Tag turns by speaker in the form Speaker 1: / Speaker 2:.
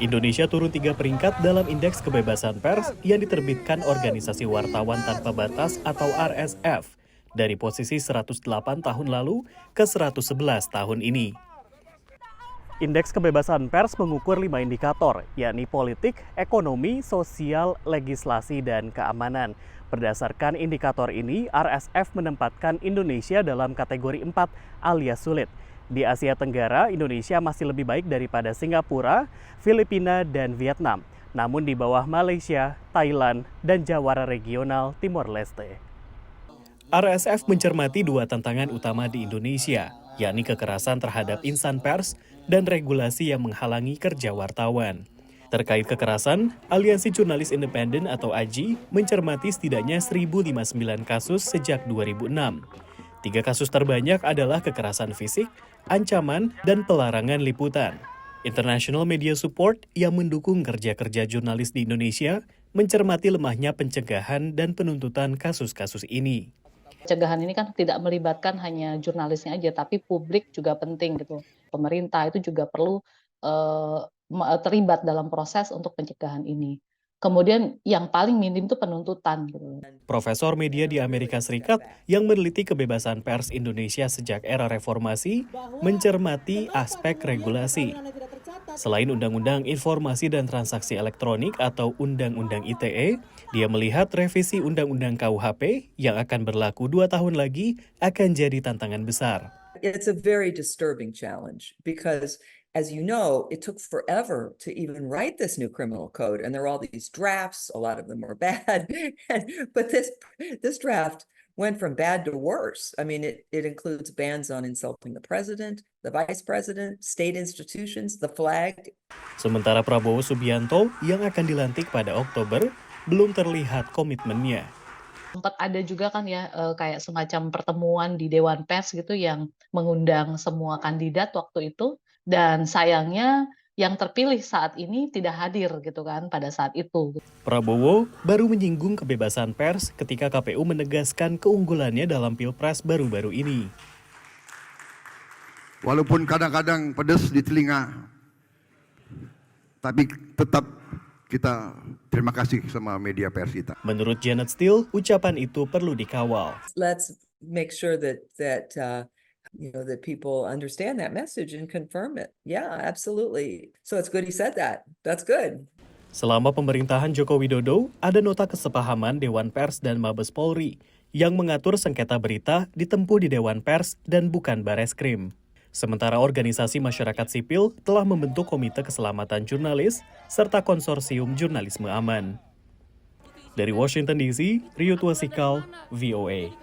Speaker 1: Indonesia turun 3 peringkat dalam Indeks Kebebasan Pers yang diterbitkan Organisasi Wartawan Tanpa Batas atau RSF dari posisi 108 tahun lalu ke 111 tahun ini. Indeks Kebebasan Pers mengukur 5 indikator, yakni politik, ekonomi, sosial, legislasi, dan keamanan. Berdasarkan indikator ini, RSF menempatkan Indonesia dalam kategori 4 alias sulit. Di Asia Tenggara, Indonesia masih lebih baik daripada Singapura, Filipina, dan Vietnam. Namun di bawah Malaysia, Thailand, dan jawara regional Timor Leste. RSF mencermati 2 tantangan utama di Indonesia, yakni kekerasan terhadap insan pers dan regulasi yang menghalangi kerja wartawan. Terkait kekerasan, Aliansi Jurnalis Independen atau AJI mencermati setidaknya 1059 kasus sejak 2006. 3 kasus terbanyak adalah kekerasan fisik, ancaman, dan pelarangan liputan. International Media Support yang mendukung kerja-kerja jurnalis di Indonesia mencermati lemahnya pencegahan dan penuntutan kasus-kasus ini.
Speaker 2: Pencegahan ini kan tidak melibatkan hanya jurnalisnya aja, tapi publik juga penting gitu. Pemerintah itu juga perlu terlibat dalam proses untuk pencegahan ini. Kemudian yang paling minim itu penuntutan gitu.
Speaker 1: Profesor media di Amerika Serikat yang meneliti kebebasan pers Indonesia sejak era reformasi mencermati aspek regulasi. Selain Undang-Undang Informasi dan Transaksi Elektronik atau Undang-Undang ITE, dia melihat revisi Undang-Undang KUHP yang akan berlaku 2 tahun lagi akan jadi tantangan besar.
Speaker 3: It's a very disturbing challenge because, as you know, it took forever to even write this new criminal code, and there are all these drafts. A lot of them were bad, but this draft went from bad to worse. I mean, it includes bans on insulting the president, the vice president, state institutions, the flag.
Speaker 1: Sementara Prabowo Subianto yang akan dilantik pada Oktober belum terlihat komitmennya.
Speaker 2: Sempat ada juga kan ya kayak semacam pertemuan di Dewan Pers gitu yang mengundang semua kandidat waktu itu, dan sayangnya yang terpilih saat ini tidak hadir gitu kan pada saat itu.
Speaker 1: Prabowo baru menyinggung kebebasan pers ketika KPU menegaskan keunggulannya dalam Pilpres baru-baru ini.
Speaker 4: Walaupun kadang-kadang pedas di telinga, tapi tetap kita terima kasih sama media pers kita.
Speaker 1: Menurut Janet Steele, ucapan itu perlu dikawal.
Speaker 3: Let's make sure that people understand that message and confirm it. Yeah, absolutely. So it's good he said that. That's good.
Speaker 1: Selama pemerintahan Joko Widodo, ada nota kesepahaman Dewan Pers dan Mabes Polri yang mengatur sengketa berita ditempuh di Dewan Pers dan bukan Bareskrim. Sementara organisasi masyarakat sipil telah membentuk Komite Keselamatan Jurnalis serta Konsorsium Jurnalisme Aman. Dari Washington DC, Rio Tuasikal, VOA.